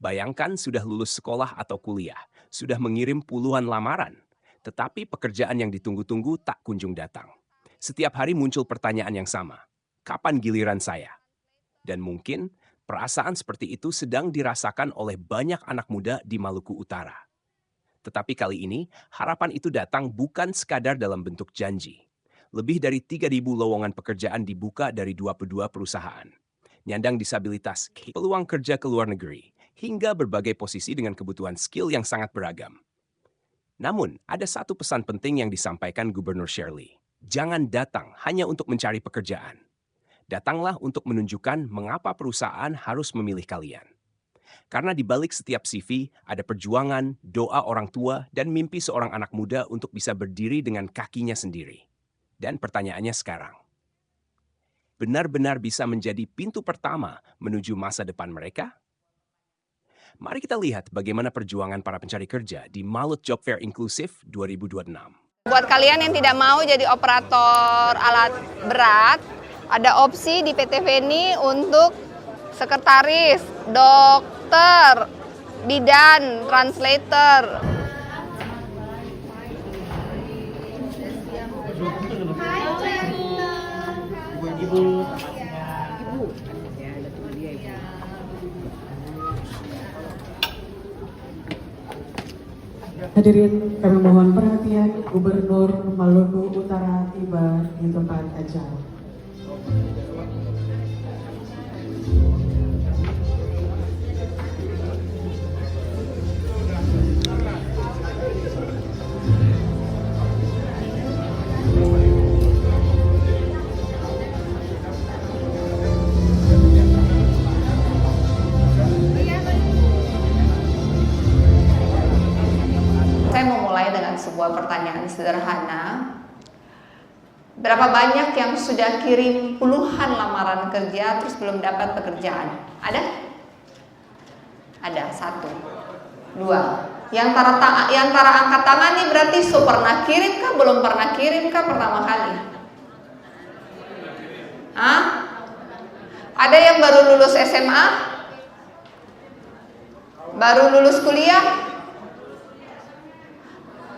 Bayangkan sudah lulus sekolah atau kuliah, sudah mengirim puluhan lamaran, tetapi pekerjaan yang ditunggu-tunggu tak kunjung datang. Setiap hari muncul pertanyaan yang sama, kapan giliran saya? Dan mungkin perasaan seperti itu sedang dirasakan oleh banyak anak muda di Maluku Utara. Tetapi kali ini, harapan itu datang bukan sekadar dalam bentuk janji. Lebih dari 3.000 lowongan pekerjaan dibuka dari 22 perusahaan. Nyandang disabilitas, peluang kerja ke luar negeri, hingga berbagai posisi dengan kebutuhan skill yang sangat beragam. Namun, ada satu pesan penting yang disampaikan Gubernur Shirley. Jangan datang hanya untuk mencari pekerjaan. Datanglah untuk menunjukkan mengapa perusahaan harus memilih kalian. Karena di balik setiap CV ada perjuangan, doa orang tua, dan mimpi seorang anak muda untuk bisa berdiri dengan kakinya sendiri. Dan pertanyaannya sekarang, benar-benar bisa menjadi pintu pertama menuju masa depan mereka? Mari kita lihat bagaimana perjuangan para pencari kerja di Malut Job Fair Inklusif 2026. Buat kalian yang tidak mau jadi operator alat berat, ada opsi di PT Veni untuk sekretaris, dokter, bidan, translator. Hadirin, kami mohon perhatian, Gubernur Maluku Utara tiba di tempat acara. Saya memulai dengan sebuah pertanyaan sederhana. Berapa banyak yang sudah kirim puluhan lamaran kerja terus belum dapat pekerjaan? Ada? Ada, 1, 2. Yang antara angkat tangan nih berarti pernah kirim kah, belum pernah kirim kah pertama kali? Hah? Ada yang baru lulus SMA? Baru lulus kuliah?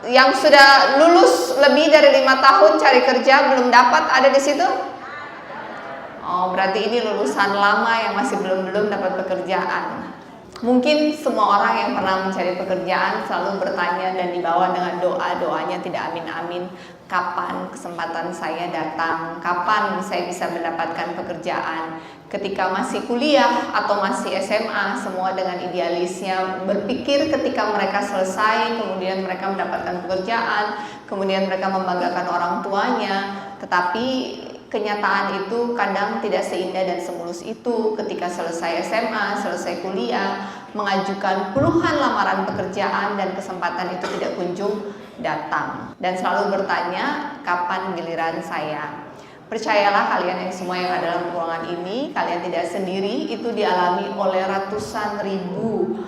Yang sudah lulus lebih dari 5 tahun cari kerja belum dapat, ada di situ? Oh, berarti ini lulusan lama yang masih belum dapat pekerjaan. Mungkin semua orang yang pernah mencari pekerjaan selalu bertanya dan dibawa dengan doanya tidak amin-amin, kapan kesempatan saya datang, kapan saya bisa mendapatkan pekerjaan. Ketika masih kuliah atau masih SMA, semua dengan idealisnya berpikir ketika mereka selesai, kemudian mereka mendapatkan pekerjaan, kemudian mereka membanggakan orang tuanya. Tetapi kenyataan itu kadang tidak seindah dan semulus itu. Ketika selesai SMA, selesai kuliah, mengajukan puluhan lamaran pekerjaan dan kesempatan itu tidak kunjung datang. Dan selalu bertanya, kapan giliran saya? Percayalah kalian yang semua yang ada dalam ruangan ini, kalian tidak sendiri, itu dialami oleh ratusan ribu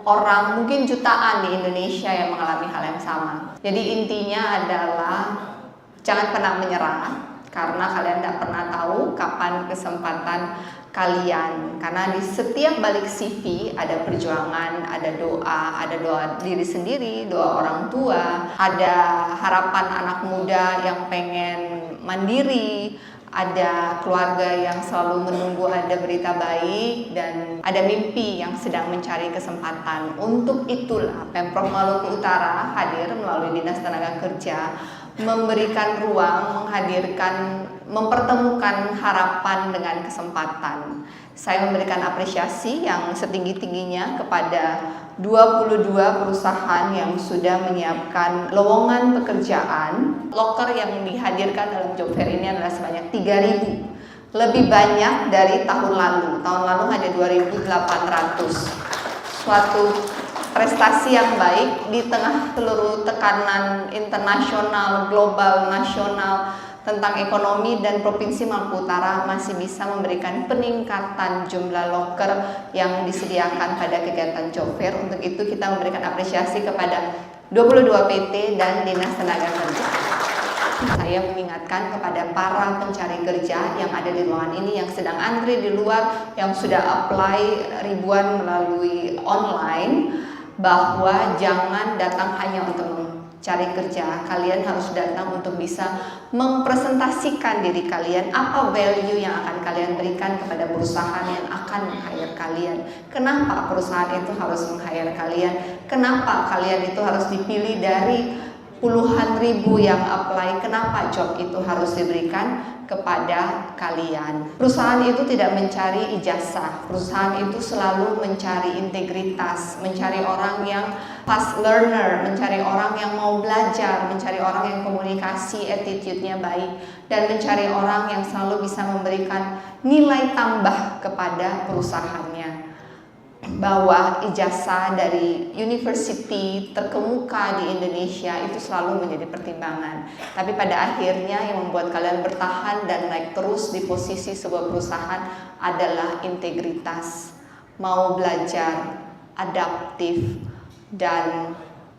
orang, mungkin jutaan di Indonesia yang mengalami hal yang sama. Jadi intinya adalah jangan pernah menyerah, karena kalian tidak pernah tahu kapan kesempatan kalian. Karena di setiap balik CV ada perjuangan, ada doa diri sendiri, doa orang tua, ada harapan anak muda yang pengen mandiri, ada keluarga yang selalu menunggu ada berita baik, dan ada mimpi yang sedang mencari kesempatan. Untuk itulah Pemprov Maluku Utara hadir melalui Dinas Tenaga Kerja, memberikan ruang, menghadirkan, mempertemukan harapan dengan kesempatan. Saya memberikan apresiasi yang setinggi-tingginya kepada 22 perusahaan yang sudah menyiapkan lowongan pekerjaan. Loker yang dihadirkan dalam job fair ini adalah sebanyak 3.000, lebih banyak dari tahun lalu. Tahun lalu hanya 2.800. Suatu prestasi yang baik di tengah seluruh tekanan internasional, global, nasional tentang ekonomi, dan Provinsi Maluku Utara masih bisa memberikan peningkatan jumlah loker yang disediakan pada kegiatan job fair. Untuk itu kita memberikan apresiasi kepada 22 PT dan Dinas Tenaga Kerja. Saya mengingatkan kepada para pencari kerja yang ada di ruangan ini, yang sedang antri di luar, yang sudah apply ribuan melalui online, bahwa jangan datang hanya untuk mencari kerja. Kalian harus datang untuk bisa mempresentasikan diri kalian, apa value yang akan kalian berikan kepada perusahaan yang akan meng-hire kalian. Kenapa perusahaan itu harus meng-hire kalian? Kenapa kalian itu harus dipilih dari puluhan ribu yang apply? Kenapa job itu harus diberikan kepada kalian? Perusahaan itu tidak mencari ijazah. Perusahaan itu selalu mencari integritas, mencari orang yang fast learner, mencari orang yang mau belajar, mencari orang yang komunikasi attitude-nya baik, dan mencari orang yang selalu bisa memberikan nilai tambah kepada perusahaannya. Bahwa ijazah dari university terkemuka di Indonesia itu selalu menjadi pertimbangan. Tapi pada akhirnya yang membuat kalian bertahan dan naik terus di posisi sebuah perusahaan adalah integritas, mau belajar, adaptif, dan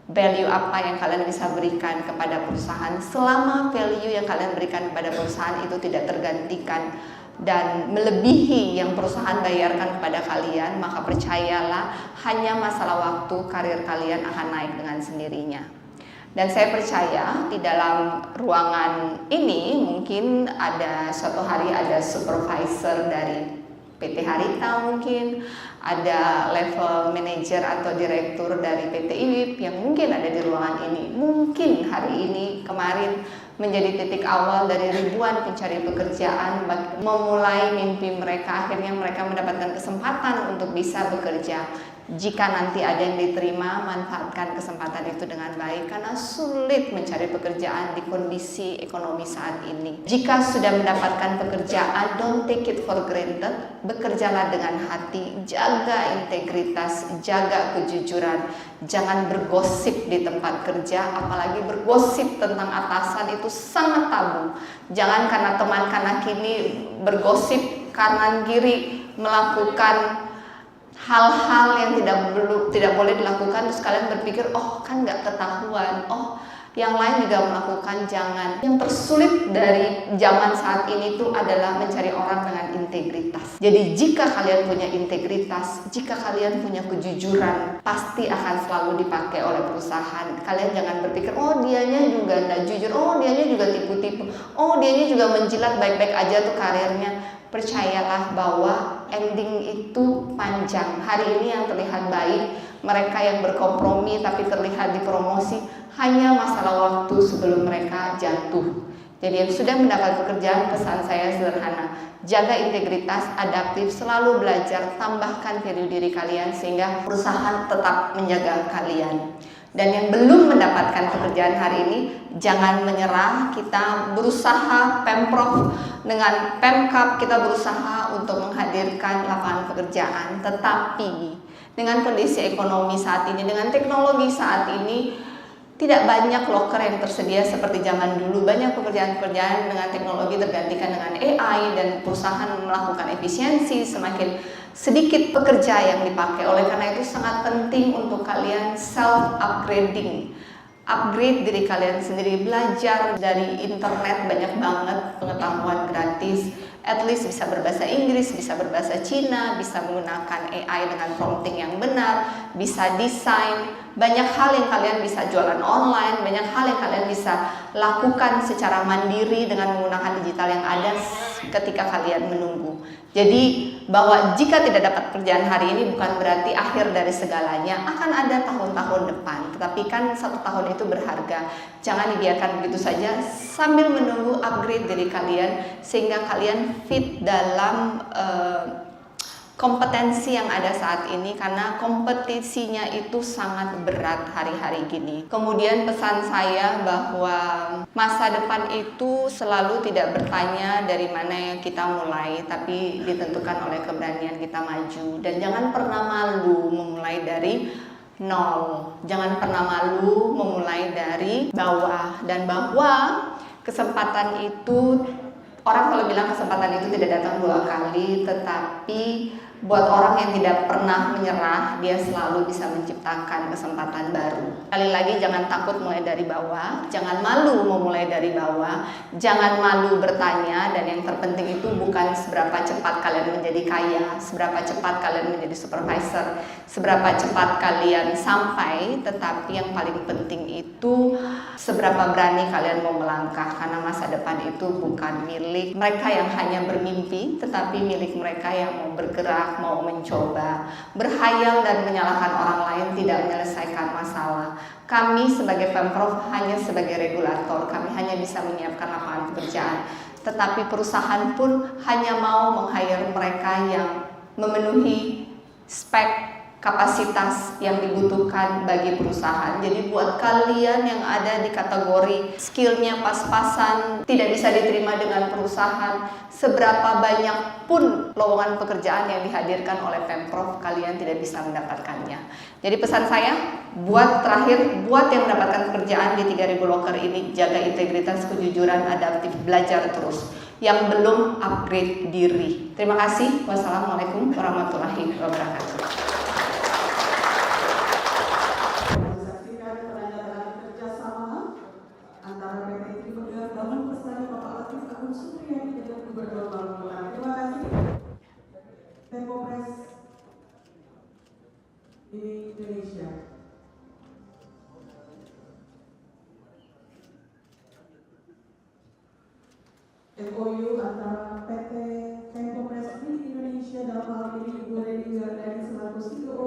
value apa yang kalian bisa berikan kepada perusahaan. Selama value yang kalian berikan kepada perusahaan itu tidak tergantikan dan melebihi yang perusahaan bayarkan kepada kalian, maka percayalah, hanya masalah waktu karir kalian akan naik dengan sendirinya. Dan saya percaya di dalam ruangan ini mungkin ada suatu hari ada supervisor dari PT Harita, mungkin ada level manager atau direktur dari PT IWIP yang mungkin ada di ruangan ini. Mungkin hari ini, kemarin menjadi titik awal dari ribuan pencari pekerjaan memulai mimpi mereka. Akhirnya mereka mendapatkan kesempatan untuk bisa bekerja. Jika nanti ada yang diterima, manfaatkan kesempatan itu dengan baik, karena sulit mencari pekerjaan di kondisi ekonomi saat ini. Jika sudah mendapatkan pekerjaan, don't take it for granted. Bekerjalah dengan hati, jaga integritas, jaga kejujuran. Jangan bergosip di tempat kerja, apalagi bergosip tentang atasan, itu sangat tabu. Jangan karena teman kanan kini bergosip kanan kiri, melakukan hal-hal yang tidak boleh dilakukan, terus kalian berpikir, oh kan nggak ketahuan, oh yang lain juga melakukan. Jangan. Yang tersulit dari zaman saat ini itu adalah mencari orang dengan integritas. Jadi jika kalian punya integritas, jika kalian punya kejujuran, pasti akan selalu dipakai oleh perusahaan. Kalian jangan berpikir, oh dianya juga nggak jujur, oh dianya juga tipu-tipu, oh dianya juga menjilat, baik-baik aja tuh karirnya. Percayalah bahwa ending itu panjang. Hari ini yang terlihat baik, mereka yang berkompromi tapi terlihat dipromosi, hanya masalah waktu sebelum mereka jatuh. Jadi yang sudah mendapat pekerjaan, pesan saya sederhana: jaga integritas, adaptif, selalu belajar, tambahkan value diri kalian sehingga perusahaan tetap menjaga kalian. Dan yang belum mendapatkan pekerjaan hari ini, jangan menyerah. Kita berusaha, Pemprov dengan Pemkap, kita berusaha untuk menghadirkan lapangan pekerjaan. Tetapi dengan kondisi ekonomi saat ini, dengan teknologi saat ini, tidak banyak loker yang tersedia seperti zaman dulu. Banyak pekerjaan-pekerjaan dengan teknologi tergantikan dengan AI, dan perusahaan melakukan efisiensi, semakin sedikit pekerja yang dipakai. Oleh karena itu sangat penting untuk kalian self-upgrading, upgrade diri kalian sendiri, belajar dari internet, banyak banget pengetahuan gratis. At least bisa berbahasa Inggris, bisa berbahasa Cina, bisa menggunakan AI dengan prompting yang benar, bisa desain. Banyak hal yang kalian bisa jualan online, banyak hal yang kalian bisa lakukan secara mandiri dengan menggunakan digital yang ada ketika kalian menunggu. Jadi bahwa jika tidak dapat pekerjaan hari ini bukan berarti akhir dari segalanya. Akan ada tahun-tahun depan, tetapi kan 1 tahun itu berharga. Jangan dibiarkan begitu saja. Sambil menunggu, upgrade diri kalian sehingga kalian fit dalam kompetensi yang ada saat ini, karena kompetisinya itu sangat berat hari-hari gini. Kemudian pesan saya bahwa masa depan itu selalu tidak bertanya dari mana yang kita mulai, tapi ditentukan oleh keberanian kita maju. Dan jangan pernah malu memulai dari nol. Jangan pernah malu memulai dari bawah. Dan bahwa kesempatan itu, orang kalau bilang kesempatan itu tidak datang 2 kali, tetapi Buat orang yang tidak pernah menyerah, dia selalu bisa menciptakan kesempatan baru. Sekali lagi, jangan takut mulai dari bawah, jangan malu memulai dari bawah, jangan malu bertanya, dan yang terpenting itu bukan seberapa cepat kalian menjadi kaya, seberapa cepat kalian menjadi supervisor, seberapa cepat kalian sampai, tetapi yang paling penting itu seberapa berani kalian mau melangkah, karena masa depan itu bukan milik mereka yang hanya bermimpi, tetapi milik mereka yang mau bergerak, mau mencoba. Berhayal dan menyalahkan orang lain tidak menyelesaikan masalah. Kami sebagai Pemprov hanya sebagai regulator, kami hanya bisa menyiapkan lapangan pekerjaan, tetapi perusahaan pun hanya mau meng-hire mereka yang memenuhi spek kapasitas yang dibutuhkan bagi perusahaan. Jadi buat kalian yang ada di kategori skillnya pas-pasan, tidak bisa diterima dengan perusahaan, seberapa banyak pun lowongan pekerjaan yang dihadirkan oleh Pemprov, kalian tidak bisa mendapatkannya. Jadi pesan saya, buat yang mendapatkan pekerjaan di 3000 loker ini, jaga integritas, kejujuran, adaptif, belajar terus. Yang belum upgrade diri. Terima kasih. Wassalamualaikum warahmatullahi wabarakatuh. Antara PT Trimegah Bangun Lestari Bapak Latif Agung Supriyadi dengan Gubernur Maluku Utara. Terima kasih. Tempopres Indonesia. MOU antara PT Tempopres Indonesia dalam hal ini Ibu Reni Wardani selaku CEO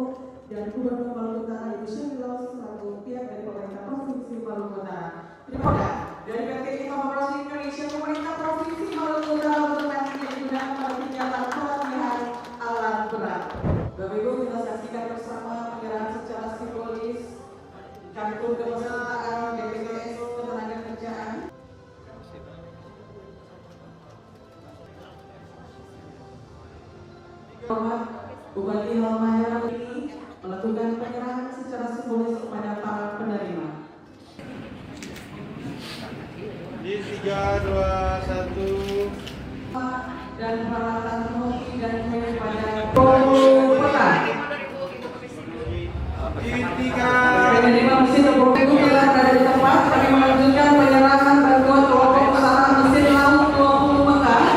dan Gubernur Maluku Utara Ibu Syamila selaku pihak dari pemerintah Provinsi Maluku Utara. Terima kasih. Dari PT Tempopres Indonesia, pemerintah Provinsi Maluku Utara untuk nanti digunakan pada kegiatan pelatihan alat berat. Bapak Ibu, kita saksikan bersama penyerahan secara simbolis kartu kepesertaan BPJS Ketenagakerjaan. Bupati Halmahera ini melakukan penyerahan secara simbolis kepada para penerima. Di 3, 2, 1. Dan peralatan hoki dan kue pada kota. Di 3. Penerima mesin Bapak Ibu telah berada di tempat. Kami melanjutkan penyerahan bantuan kelompok usaha mesin laut 20 Mekah.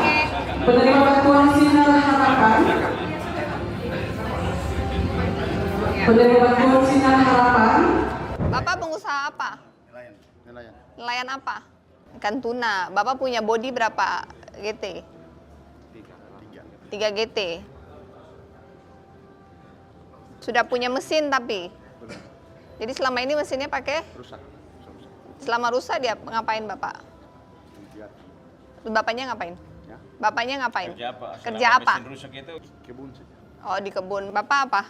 Penerima bantuan sinar harapan. Penerima bantuan sinar harapan. Bapak pengusaha apa? Nelayan apa? Ikan tuna. Bapak punya bodi berapa GT? 3 GT. Sudah punya mesin tapi? Jadi selama ini mesinnya pakai? Rusak. Selama rusak dia ngapain Bapak? Bapaknya ngapain? Ya. Bapaknya ngapain? Kerja apa? Kerja Selama apa? mesin rusak itu Kebun saja. Oh, di kebun. Bapak apa?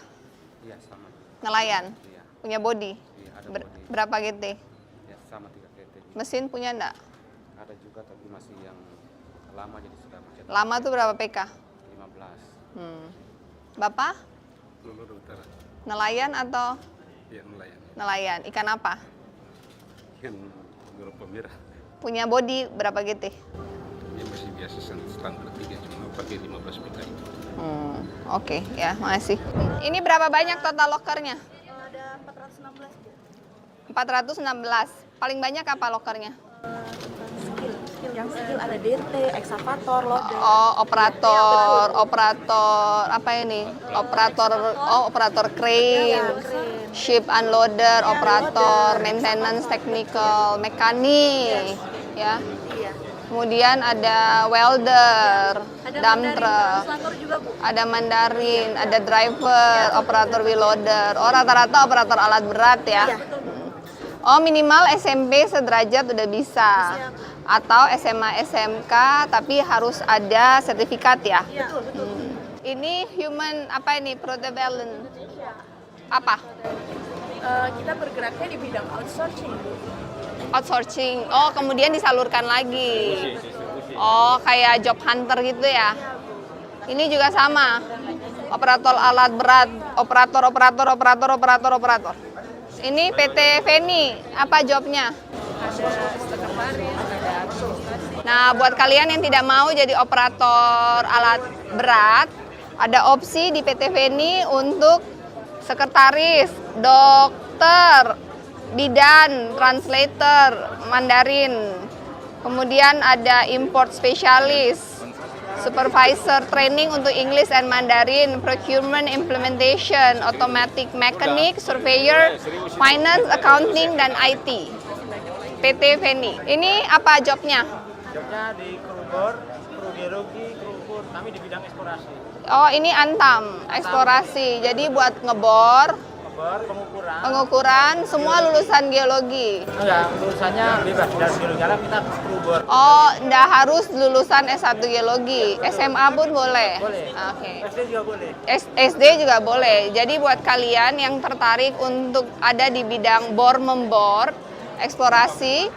Iya, sama. Nelayan. Iya. Punya bodi. Iya, ada bodi. Berapa GT? Ya, sama 3 PT. Mesin punya enggak? Ada juga tapi masih yang lama jadi sudah macet. Lama tuh berapa PK? 15. Bapak? Lulu Utara. Nelayan atau Iya, nelayan. nelayan? Ikan apa? Yang grup pemirah. Punya bodi berapa GT? Ya masih biasa standar 3 cuma pakai 15 PKI. Oke, ya, makasih. Ini berapa banyak total lokernya? Ada 416 ya. 416. Paling banyak apa lokernya? Yang skill ada DT, eksavator, loader. Oh, operator apa ini? Operator crane, ship unloader, operator, maintenance technical, mekanik, ya. Iya. Kemudian ada welder, Ada dump Mandarin truck, translator juga, Bu. ada mandarin, ada driver, operator wheel loader. Oh, rata-rata operator alat berat ya. Iya, betul, Bu. Oh, minimal SMP sederajat udah bisa. Atau SMA SMK tapi harus ada sertifikat ya. Iya, betul. Ini human apa ini? Protevalent. Apa? Kita bergeraknya di bidang outsourcing. Outsourcing. Oh, kemudian disalurkan lagi. Oh, kayak job hunter gitu ya. Ini juga sama. Operator alat berat, operator. Ini PT Feni, apa jobnya? Nah, buat kalian yang tidak mau jadi operator alat berat Ada opsi di PT Veni untuk sekretaris, dokter, bidan, translator, Mandarin. Kemudian ada import spesialis, supervisor training untuk English and Mandarin, procurement implementation, automatic mechanic, surveyor, finance, accounting, dan IT. PT Veni. Ini apa jobnya? Jobnya di kru bor, kru geologi, kru ukur. Kami di bidang eksplorasi. Oh, ini Antam, eksplorasi. Jadi buat ngebor, pengukuran, semua lulusan geologi. Enggak, lulusannya bebas dari geologi alam, kita kru bor. Oh, nggak harus lulusan S1 geologi, SMA pun boleh. Boleh. Oke. SD juga boleh. SD juga boleh. Jadi buat kalian yang tertarik untuk ada di bidang bor membor, eksplorasi,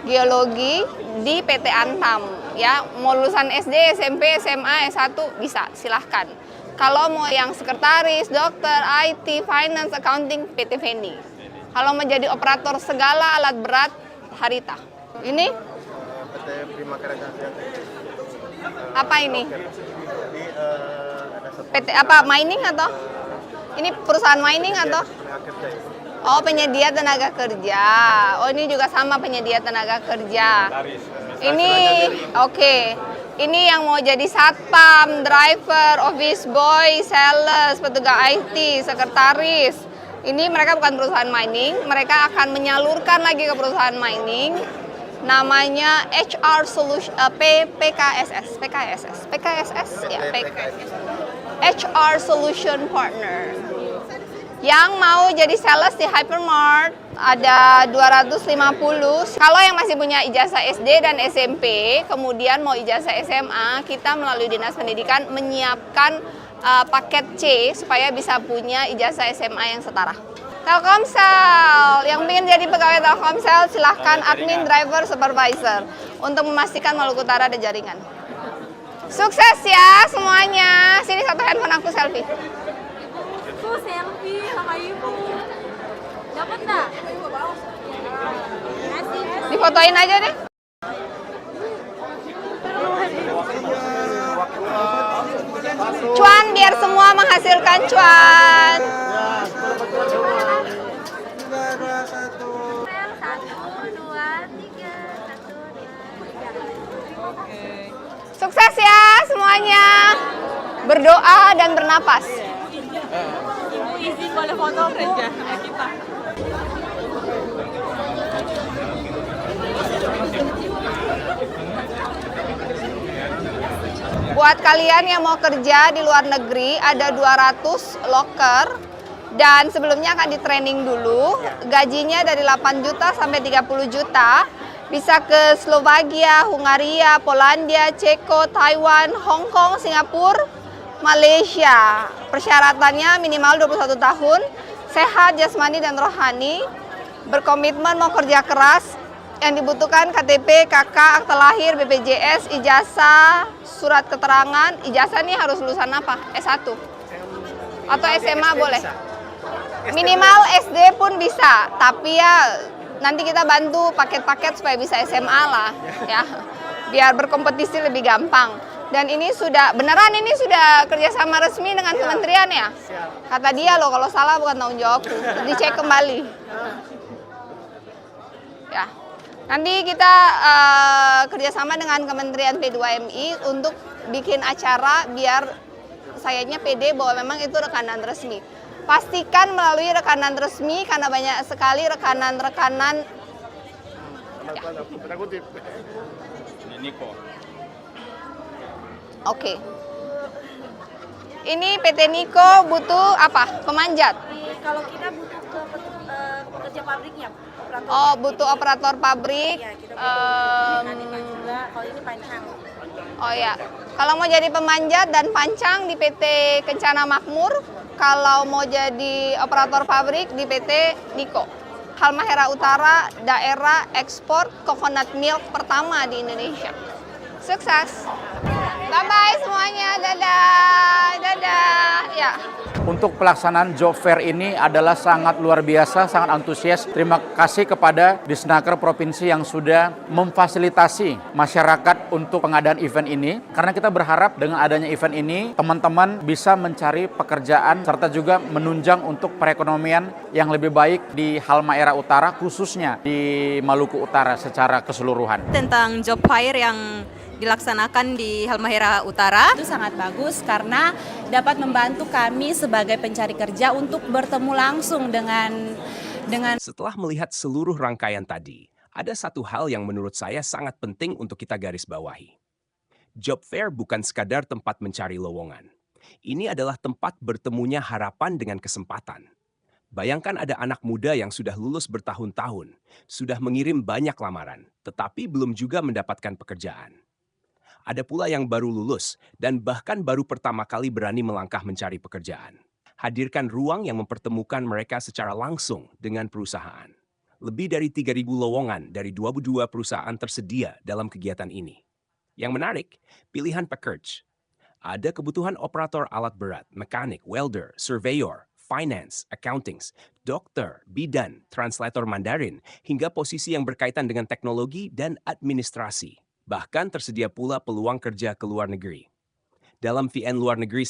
geologi di PT Antam, ya mau lulusan SD, SMP, SMA, S1 bisa, silahkan. Kalau mau yang sekretaris, dokter, IT, finance, accounting, PT Veni. Kalau mau jadi operator segala alat berat, Harita. Ini? PT Prima Karya Apa ini? PT apa? Mining atau? Ini perusahaan mining atau? Oh, penyedia tenaga kerja. Oh, ini juga sama penyedia tenaga kerja. Ini oke. Ini yang mau jadi satpam, driver, office boy, sales, petugas IT, sekretaris. Ini mereka bukan perusahaan mining, mereka akan menyalurkan lagi ke perusahaan mining. Namanya HR Solution PKSS ya, HR Solution Partner. Yang mau jadi sales di Hypermart ada 250. Kalau yang masih punya ijazah SD dan SMP, kemudian mau ijazah SMA, kita melalui Dinas Pendidikan menyiapkan paket C supaya bisa punya ijazah SMA yang setara. Telkomsel, yang ingin jadi pegawai Telkomsel silahkan admin, driver, supervisor untuk memastikan Maluku Utara ada jaringan. Sukses ya semuanya. Sini satu handphone aku selfie. Aku selfie sama ibu. Dapat nggak? Difotoin aja deh. Cuan biar semua menghasilkan cuan. Sukses ya semuanya. Berdoa dan bernapas. Ibu izin boleh foto kerja sama kita. Buat kalian yang mau kerja di luar negeri, ada 200 loker dan sebelumnya akan di training dulu. Gajinya dari 8 juta sampai 30 juta. Bisa ke Slovakia, Hungaria, Polandia, Ceko, Taiwan, Hong Kong, Singapura, Malaysia. Persyaratannya minimal 21 tahun, sehat jasmani dan rohani, berkomitmen mau kerja keras. Yang dibutuhkan KTP, KK, akte lahir, BPJS, ijazah, surat keterangan. Ijazah nih harus lulusan apa? S1 atau SMA boleh. Minimal SD pun bisa, tapi ya nanti kita bantu paket-paket supaya bisa SMA lah, ya. Biar berkompetisi lebih gampang. Dan ini sudah, beneran ini sudah kerjasama resmi dengan kementerian ya? Kata dia loh, kalau salah bukan tanggung jawabku. Dicek kembali. Ya. Nanti kita kerjasama dengan Kementerian P2MI untuk bikin acara biar sayanya pede bahwa memang itu rekanan resmi. Pastikan melalui rekanan resmi karena banyak sekali rekanan-rekanan. Ya. Niko. Oke. Ini PT Niko butuh apa? Pemanjat. Kalau kita butuh pekerja pabriknya, operator. Oh, butuh operator pabrik. Iya, kita butuh juga. Kalau ini pancang. Oh ya, kalau mau jadi pemanjat dan pancang di PT Kencana Makmur, kalau mau jadi operator pabrik di PT Niko. Halmahera Utara, daerah ekspor coconut milk pertama di Indonesia. Sukses! Bye-bye semuanya. Dadah. Dadah. Ya. Untuk pelaksanaan job fair ini adalah sangat luar biasa, sangat antusias. Terima kasih kepada Disnaker Provinsi yang sudah memfasilitasi masyarakat untuk pengadaan event ini. Karena kita berharap dengan adanya event ini, teman-teman bisa mencari pekerjaan serta juga menunjang untuk perekonomian yang lebih baik di Halmahera Utara, khususnya di Maluku Utara secara keseluruhan. Tentang job fair yang dilaksanakan di Halmahera Utara Itu sangat bagus karena dapat membantu kami sebagai pencari kerja untuk bertemu langsung dengan Setelah melihat seluruh rangkaian tadi, ada satu hal yang menurut saya sangat penting untuk kita garis bawahi. Job fair bukan sekadar tempat mencari lowongan. Ini adalah tempat bertemunya harapan dengan kesempatan. Bayangkan ada anak muda yang sudah lulus bertahun-tahun, sudah mengirim banyak lamaran, tetapi belum juga mendapatkan pekerjaan. Ada pula yang baru lulus dan bahkan baru pertama kali berani melangkah mencari pekerjaan. Hadirkan ruang yang mempertemukan mereka secara langsung dengan perusahaan. Lebih dari 3.000 lowongan dari 22 perusahaan tersedia dalam kegiatan ini. Yang menarik, pilihan pekerja. Ada kebutuhan operator alat berat, mekanik, welder, surveyor, finance, accounting, dokter, bidan, translator Mandarin, hingga posisi yang berkaitan dengan teknologi dan administrasi. Bahkan tersedia pula peluang kerja ke luar negeri. Dalam VN luar negeri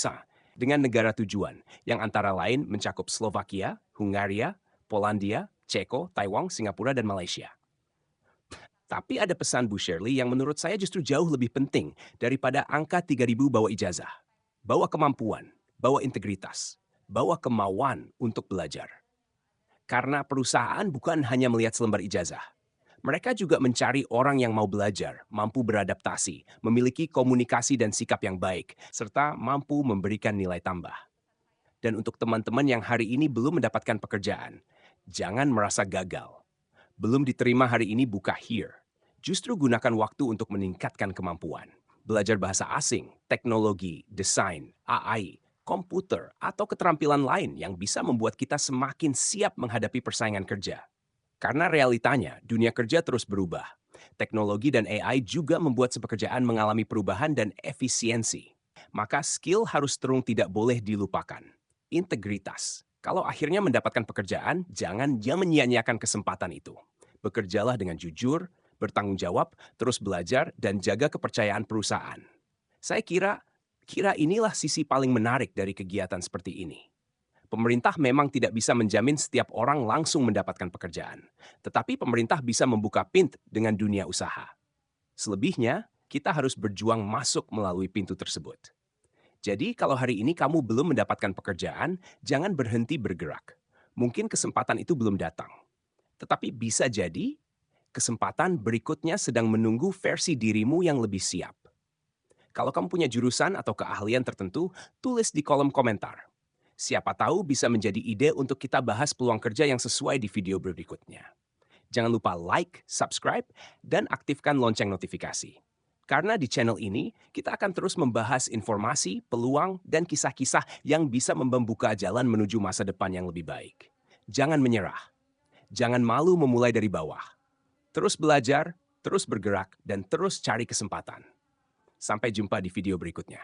dengan negara tujuan yang antara lain mencakup Slovakia, Hungaria, Polandia, Ceko, Taiwan, Singapura, dan Malaysia. Tapi ada pesan Bu Shirley yang menurut saya justru jauh lebih penting daripada angka 3.000 bawa ijazah. Bawa kemampuan, bawa integritas, bawa kemauan untuk belajar. Karena perusahaan bukan hanya melihat selembar ijazah. Mereka juga mencari orang yang mau belajar, mampu beradaptasi, memiliki komunikasi dan sikap yang baik, serta mampu memberikan nilai tambah. Dan untuk teman-teman yang hari ini belum mendapatkan pekerjaan, jangan merasa gagal. Belum diterima hari ini buka here. Justru gunakan waktu untuk meningkatkan kemampuan. Belajar bahasa asing, teknologi, desain, AI, komputer, atau keterampilan lain yang bisa membuat kita semakin siap menghadapi persaingan kerja. Karena realitanya, dunia kerja terus berubah. Teknologi dan AI juga membuat pekerjaan mengalami perubahan dan efisiensi. Maka skill harus terus tidak boleh dilupakan. Integritas. Kalau akhirnya mendapatkan pekerjaan, jangan menyia-nyiakan kesempatan itu. Bekerjalah dengan jujur, bertanggung jawab, terus belajar, dan jaga kepercayaan perusahaan. Saya kira inilah sisi paling menarik dari kegiatan seperti ini. Pemerintah memang tidak bisa menjamin setiap orang langsung mendapatkan pekerjaan. Tetapi pemerintah bisa membuka pintu dengan dunia usaha. Selebihnya, kita harus berjuang masuk melalui pintu tersebut. Jadi, kalau hari ini kamu belum mendapatkan pekerjaan, jangan berhenti bergerak. Mungkin kesempatan itu belum datang. Tetapi bisa jadi, kesempatan berikutnya sedang menunggu versi dirimu yang lebih siap. Kalau kamu punya jurusan atau keahlian tertentu, tulis di kolom komentar. Siapa tahu bisa menjadi ide untuk kita bahas peluang kerja yang sesuai di video berikutnya. Jangan lupa like, subscribe, dan aktifkan lonceng notifikasi. Karena di channel ini, kita akan terus membahas informasi, peluang, dan kisah-kisah yang bisa membuka jalan menuju masa depan yang lebih baik. Jangan menyerah. Jangan malu memulai dari bawah. Terus belajar, terus bergerak, dan terus cari kesempatan. Sampai jumpa di video berikutnya.